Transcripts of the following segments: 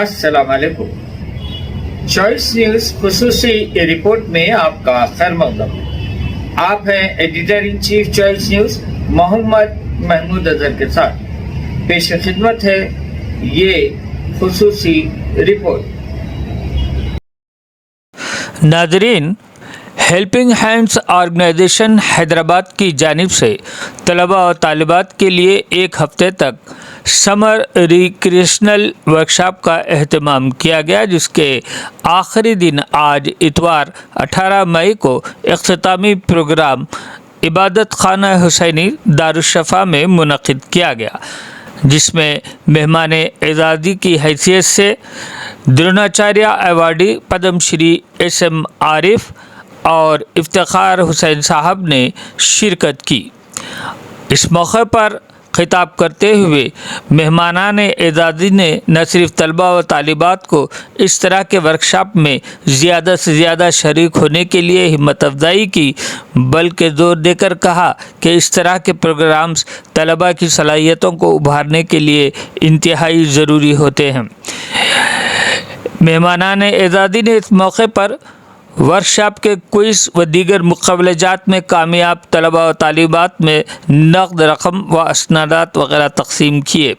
अस्सलाम वालेकुम। Choice news खुसूसी report में आपका खैर मकदम। आप हैं editor in chief Choice News Mohammad Mahmood Azhar के साथ। पेश खिदमत है ये खुसूसी रिपोर्ट। नादरीन, हेल्पिंग हैंड्स ऑर्गेनाइजेशन हैदराबाद की जानिब से तलबा और तालिबात के लिए एक हफ्ते तक समर रिक्रिएशनल वर्कशॉप का एहतमाम किया गया, जिसके आखिरी दिन आज इतवार 18 मई को इख्तितामी प्रोग्राम इबादत खाना हुसैनी दारुशफ़ा में मुनक़िद किया गया, जिसमें मेहमान एजाज़ी की हैसियत से द्रोणाचार्य अवार्डी पद्म श्री SM आरिफ और इफ्तिखार हुसैन साहब ने शिरकत की। इस मौके पर खिताब करते हुए मेहमानान एजाज़ी ने न सिर्फ तलबा व तालिबात को इस तरह के वर्कशॉप में ज़्यादा से ज़्यादा शरीक होने के लिए हिम्मत अफजाई की, बल्कि ज़ोर देकर कहा कि इस तरह के प्रोग्राम्स तलबा की सलाहियतों को उभारने के लिए इंतहाई ज़रूरी होते हैं। मेहमानान एजाज़ी ने इस मौके पर वर्कशॉप के क्विज़ व दीगर मुक़ाबलेजात में कामयाब तलबा व तालिबात में नक़द रकम व असनादात वग़ैरह तक़सीम किए।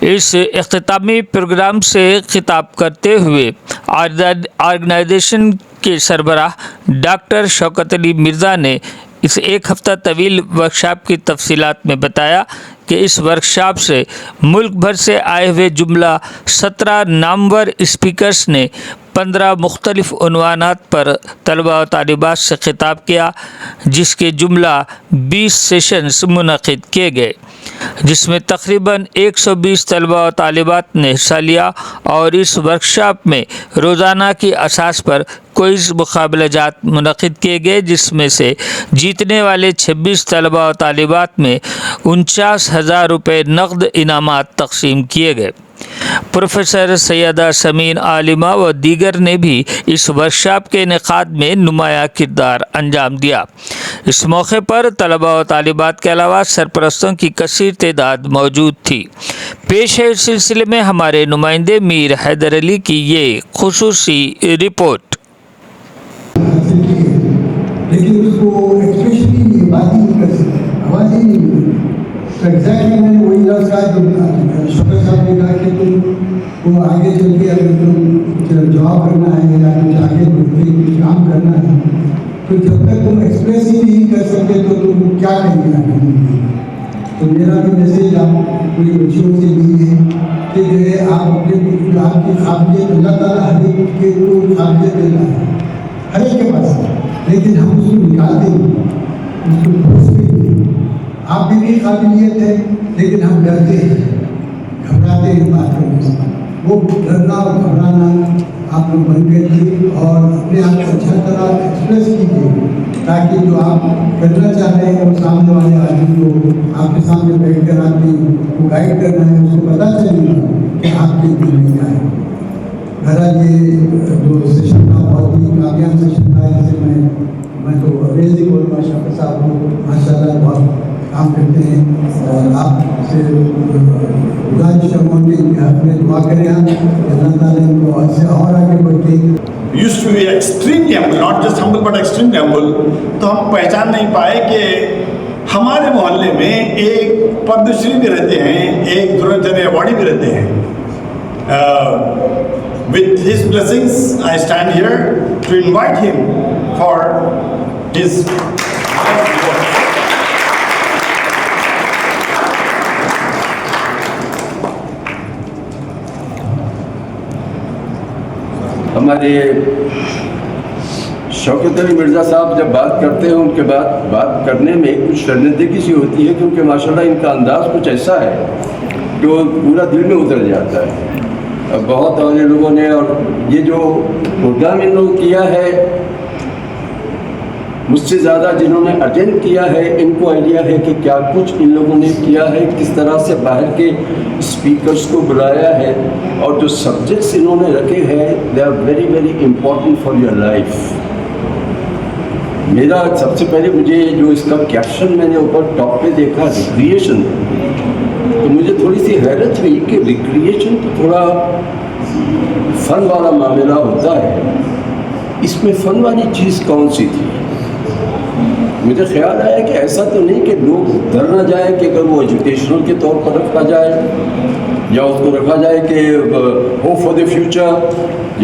इस इख्तितामी प्रोग्राम से खिताब करते हुए ऑर्गेनाइजेशन के सरबराह डॉक्टर शौकत अली मिर्ज़ा ने इस एक हफ़्ता तवील वर्कशॉप की तफसीलात में बताया कि इस वर्कशॉप से मुल्क भर से आए हुए जुमला 17 नामवर स्पीकर्स ने 15 मुख्तलिफ उन्वानात पर तलबा और तालिबात से खिताब किया, जिसके जुमला 20 सेशंस मुनक़िद किए गए, जिसमें तकरीबन 120 तलबा और तालिबात ने हिस्सा लिया और इस वर्कशॉप में रोज़ाना की असास पर क्विज़ मुक़ाबलेजात मुनक़िद किए गए, जिसमें से जीतने वाले 26 तलबा और तालिबात में 49,000 रुपये नक़द इनामात तक़सीम किए गए। प्रोफेसर सैयदा समीन आलिमा व दीगर ने भी इस वर्कशॉप के इनेकाद में नुमाया किरदार अंजाम दिया। इस मौके पर तलबा और तालिबात के अलावा सरपरस्तों की कसीर तादाद मौजूद थी। पेश है इस सिलसिले में हमारे नुमाइंदे मीर हैदर अली की ये खुसूसी रिपोर्ट। लेकिन उसको एक्सप्रेशनली बात ही नहीं कर सकते, आवाज़ ही नहीं मिली। तो एग्जैक्टली मैंने वही लफ्ज़ कहा जो शौकत साहब ने कहा कि तुम वो आगे चल के अगर तुम जॉब करना है या कुछ आगे बढ़ के कुछ काम करना है, तो जब तक तुम एक्सप्रेस ही नहीं कर सकते तो तुम क्या करेंगे आगे। तो मेरा भी मैसेज आप पूरी बच्चियों से भी है कि जो है आप अपने आपकी काबिलियत अल्लाह ताला हर एक के को काबिलियत देता है, हर एक के पास, लेकिन हम उसको निकालते नहीं, उसको खोजते नहीं। आप भी नहीं काबिलियत है, लेकिन हम डरते हैं, घबराते हैं बात करने से। वो डरना और घबराना आप लोग बंद करिए और अपने आप को अच्छा तरह एक्सप्रेस कीजिए, ताकि जो आप करना चाह रहे हैं वो सामने वाले आदमी को आपके सामने बैठ कर आपकी वो गाइड करना है, उसको पता चलेगा कि आपके दिल में क्या है। बहरहाल ये जो सेशन था बहुत ही कामयाब सेशन था, जिससे मैं तो अमेजिंग बोलूँगा शौकत साहब को माशाल्लाह बहुत काम करते हैं और आपसे गुजारिश करूँगी कि आपने दुआ करें, अल्लाह ताला इनको ऐसे और आगे बढ़े। Used to be extremely humble, not just humble but extremely humble। तो हम पहचान नहीं पाए कि हमारे मोहल्ले में एक पद्मश्री भी रहते हैं, एक द्रोणाचार्य अवार्डी भी रहते हैं। With his blessings, I stand here to invite him for his हमारे शौकत अली मिर्ज़ा साहब जब बात करते हैं, उनके बाद बात करने में कुछ शर्मिंदगी सी होती है, क्योंकि माशाल्लाह इनका अंदाज़ कुछ ऐसा है कि वो पूरा दिल में उतर जाता है। बहुत सारे लोगों ने, और ये जो प्रोग्राम इन लोगों किया है, मुझसे ज़्यादा जिन्होंने अटेंड किया है, इनको आइडिया है कि क्या कुछ इन लोगों ने किया है, किस तरह से बाहर के स्पीकर्स को बुलाया है, और जो सब्जेक्ट्स इन्होंने रखे हैं they are very very important for your life. मेरा सबसे पहले मुझे जो इसका कैप्शन मैंने ऊपर टॉप पे देखा, रिक्रिएशन, तो मुझे थोड़ी सी हैरत हुई कि रिक्रिएशन तो थोड़ा फ़न वाला मामला होता है, इसमें फ़न वाली चीज़ कौन सी थी? मुझे ख्याल आया कि ऐसा तो नहीं कि लोग डर ना जाए कि अगर वो एजुकेशनल के तौर पर रखा जाए या उसको रखा जाए कि होप फॉर द फ्यूचर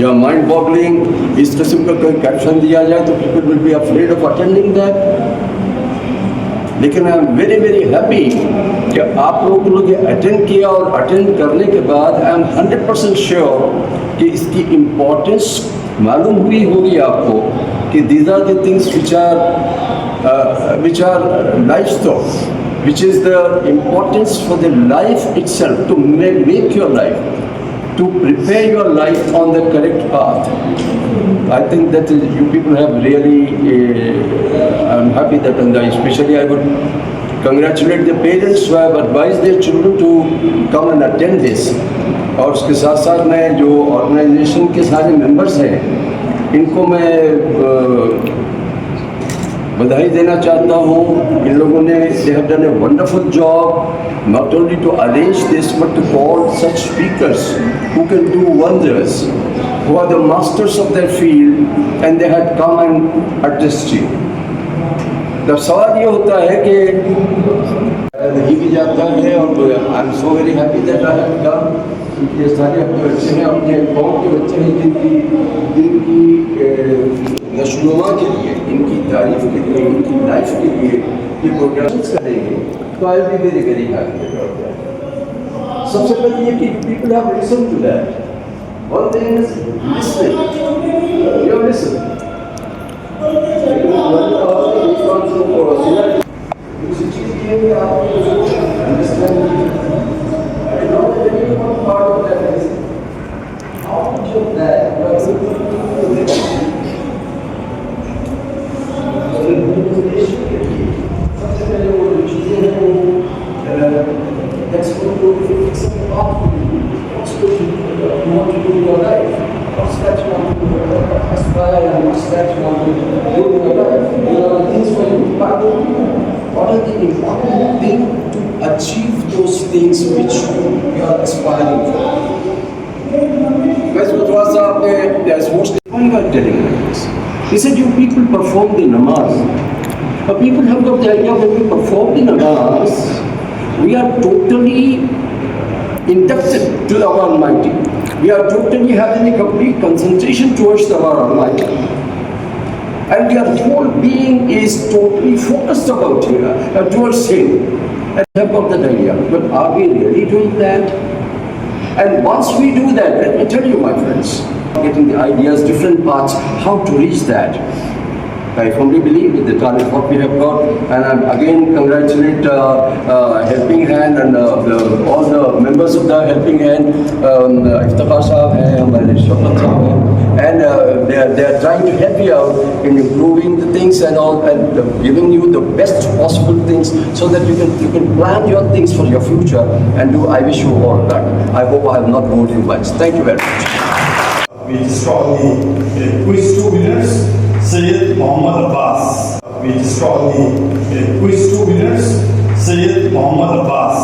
या माइंड बॉगलिंग इस किस्म का कोई कैप्शन दिया जाए तो people will be afraid of attending that. लेकिन I am very very happy कि आप लोगों ने अटेंड किया और अटेंड करने के बाद आई एम 100% श्योर कि इसकी इम्पोर्टेंस मालूम हुई होगी आपको कि these are the things which are livestock, which is the importance for the life itself, to make your life, to prepare your life on the correct path. I think that you people have really, I'm happy that, and especially I would congratulate the parents who have advised their children to come and attend this. और उसके साथ साथ मैं जो organisation के सारे members हैं इनको मैं बधाई देना चाहता हूँ। इन लोगों ने they have done a wonderful job not only to arrange this but to call such speakers who can do wonders, who are the masters of their field, and they had come and addressed you. तब सवाल ये होता है कि नहीं भी जाता है और I am so very happy that I have come. ये सारे अपने बच्चे हैं, अपने गाँव के बच्चे हैं जिनकी नशोनुमा के लिए, इनकी तारीफ के लिए, इनकी लाइफ के लिए ये प्रोग्राम्स करेंगे तो I be very very happy about that. सबसे पहले ये कि people have listen to that. One thing is listening, you listen. दूसरी चीज़ ये है कि आप understand part of that is how much of that you are going to do. सबसे पहले वो जो चीज़ें हैं वो एक्सपोर्ट को फिक्स करके बात करेंगे, export you want to do in your life, what's that you want to aspire and what's that you want to do in your life. These are the things for you, but what are the important things to achieve those things which you are aspiring for? Guys, Mutwa Sahab, there's most why you are telling me this. He said you people perform the namaz. But people have got the idea when we perform the namaz, we are totally inducted to our Almighty. We are totally having a complete concentration towards our Almighty. And your whole being is totally focused about Him, towards Him. And we have got that idea. But are we really doing that? And once we do that, let me tell you, my friends, getting the ideas, different paths, how to reach that. I firmly believe with the talent what we have got, and I again congratulate Helping Hand and all the members of the Helping Hand. Iftikhar Sahab hai, hamare Shafat Sahab hai, and they are trying to help you out in improving the things and all, and giving you the best possible things so that you can plan your things for your future and do. I wish you all luck. I hope I have not bored you much. Thank you very much. We just call the quiz 2 winners. Sayyid Muhammad Abbas. We just call the quiz 2 winners. Sayyid Muhammad Abbas.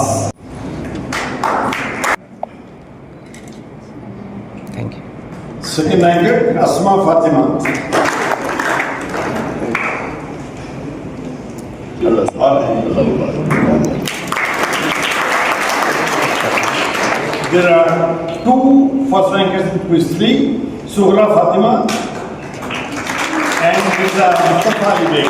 Thank you. Second ranker, Asma Fatima. There are 2 first rankers in quiz 3, Sughra Fatima and Mirza Mustafa Ali Beg.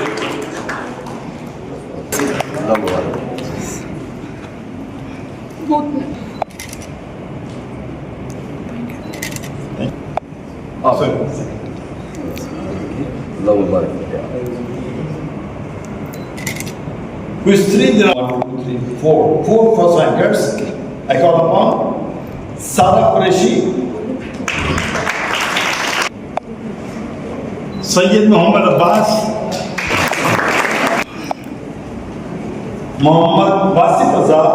Quiz 3, there are 1, 2, 3, 4 first rankers. I call upon Sada Qureshi, Sayyid Muhammad Abbas, Muhammad Basif Azad,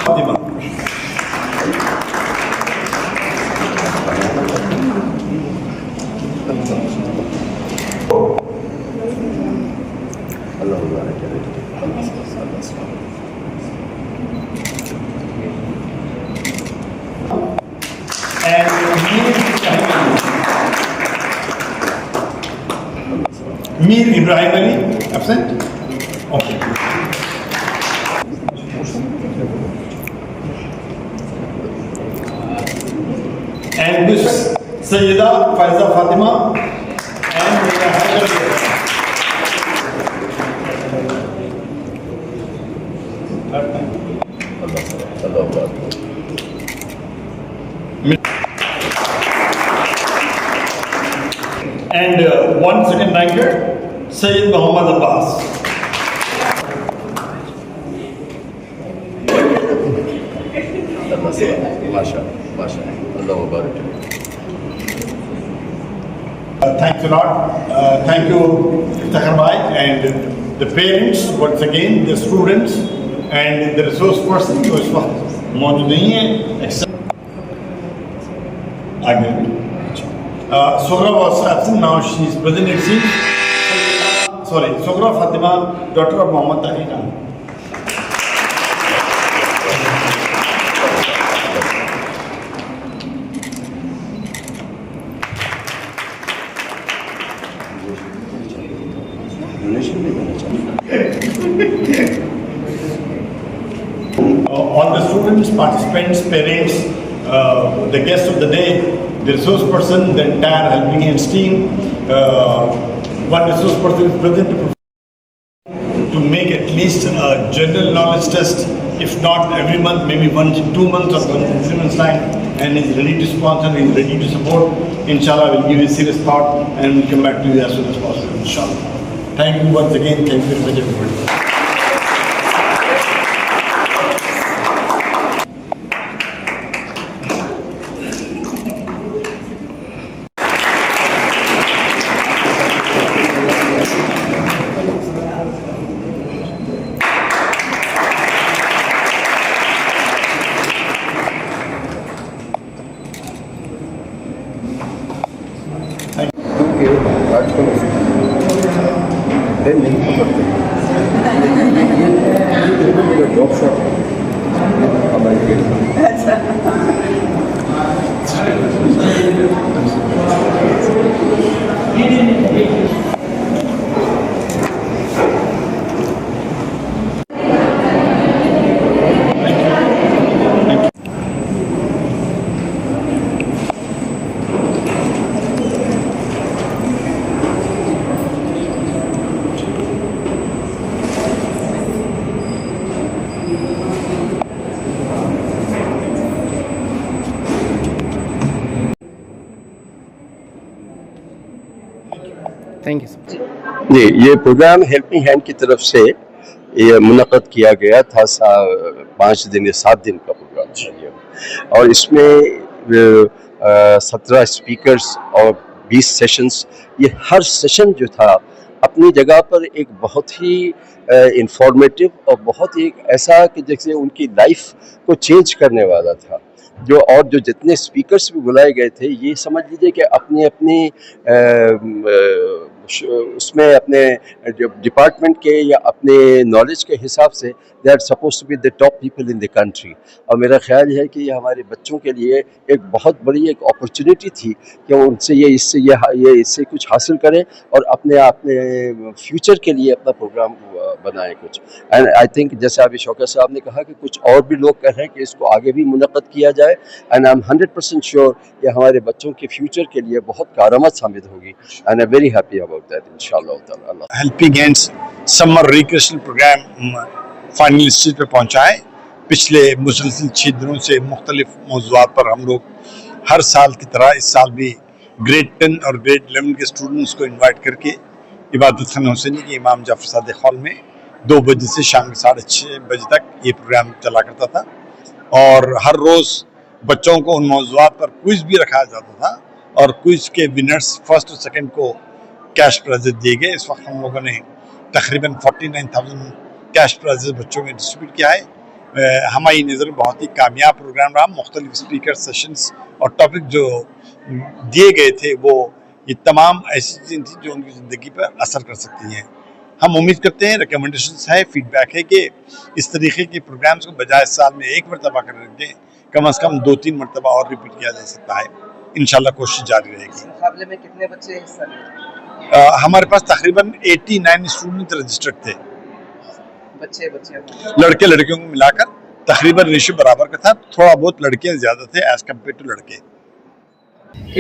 Fatima. اللہ مبارک کرے. Mir Ibrahim Ali, absent? Okay. And Miss Sayyida Faiza Fatima and Mr. Haidar. Allah Mubarak. And one second ranker, Sayyid Muhammad Abbas. اللہ سے ماشاء اللہ مبارک کرے. Thanks a lot. Thank you, Iftakhar Bhai, and the parents, once again, the students, and the resource person جو اس وقت موجود نہیں ہے. آگے. Sughra was absent, now she is present. It seems. Sorry, Sughra Fatima, daughter of Muhammad Tahir Khan. Donation بھی دینا چاہیے. All the students, participants, parents, the guests of the day, the resource person, the entire helping hands team. One resource person is present to make at least a general knowledge test, if not every month, maybe once in 2 months or once in 3 months time, and is ready to sponsor, is ready to support. Inshallah, we'll give you serious thought and we'll come back to you as soon as possible, inshallah. Thank you once again. Thank you very much, everybody. آج کل نہیں پکڑتے یہ drop shot ہمارے get میں. جی یہ programme helping hand کی طرف سے یہ منعقد کیا گیا تھا. 5 دن یا 7 دن کا پروگرام تھا یہ, اور اس میں 17 اسپیکرز اور 20 سیشنز. یہ ہر سیشن جو تھا اپنی جگہ پر ایک بہت ہی انفارمیٹیو اور بہت ہی ایسا کہ جیسے ان کی لائف کو چینج کرنے والا تھا. اور جو جتنے اسپیکرز بھی بلائے گئے تھے یہ سمجھ لیجیے کہ اپنی اس میں اپنے ڈپارٹمنٹ کے یا اپنے نالج کے حساب سے they are suppose to be the top people in the country. اور میرا خیال ہے کہ یہ ہمارے بچوں کے لیے ایک بہت بڑی ایک اپرچونیٹی تھی کہ ان سے اس سے کچھ حاصل کریں اور اپنے فیوچر کے لیے اپنا پروگرام بنائیں کچھ. اینڈ آئی تھنک جیسے ابھی شوکت صاحب نے کہا کہ کچھ اور بھی لوگ کہہ رہے ہیں کہ اس کو آگے بھی منعقد کیا جائے. اینڈ آئی ایم 100% شیور کہ ہمارے بچوں کے فیوچر کے لیے بہت کارآمد ثابت ہوگی. And I very happy about that انشاءاللہ تعالی. ہیلپنگ ہینڈس سمر ریکریشنل پروگرام فائنل اسٹیج پہ پہنچا ہے. پچھلے مسلسل 6 دنوں سے مختلف موضوعات پر ہم لوگ ہر سال کی طرح اس سال بھی گریڈ 10 اور گریڈ 11 کے اسٹوڈنٹس کو انوائٹ کر کے عبادت خانہ حسینی کے امام جعفر صادق ہال میں 2 بجے سے شام کے 6:30 بجے تک یہ پروگرام چلا کرتا تھا. اور ہر روز بچوں کو ان موضوعات پر کوئز بھی رکھا جاتا تھا اور کوئز کے ونرز فرسٹ اور سیکنڈ کو کیش پرائزز دیے گئے. اس وقت ہم لوگوں نے تقریباً 49,000 کیش پرائزز بچوں میں ڈسٹریبیوٹ کیا ہے. ہماری نظر میں بہت ہی کامیاب پروگرام رہا. مختلف اسپیکر سیشنز اور ٹاپک جو دیے گئے تھے وہ یہ تمام ایسی چیزیں تھیں جو ان کی زندگی پر اثر کر سکتی ہیں. ہم امید کرتے ہیں ریکمنڈیشنز ہے فیڈ بیک ہے کہ اس طریقے کے پروگرامز کو بجائے سال میں ایک مرتبہ کرنے کے کم از کم 2-3 مرتبہ اور ریپیٹ کیا جا سکتا ہے. انشاءاللہ کوشش جاری رہے گی. مقابلے میں کتنے بچے حصہ لے؟ ہمارے پاس تقریباً 89 اسٹوڈنٹ رجسٹرڈ تھے. بچے لڑکے لڑکیوں کو ملا کر تقریباً ریشو برابر کا تھا. تھوڑا بہت لڑکیاں زیادہ تھے ایز کمپیئر ٹو لڑکے.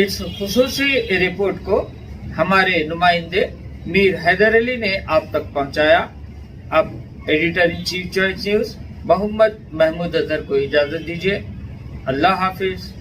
اس خصوصی رپورٹ کو ہمارے نمائندے میر حیدر علی نے آپ تک پہنچایا. اب editor in chief Choice News Mohammad Mahmood Azhar کو اجازت دیجیے. اللہ حافظ.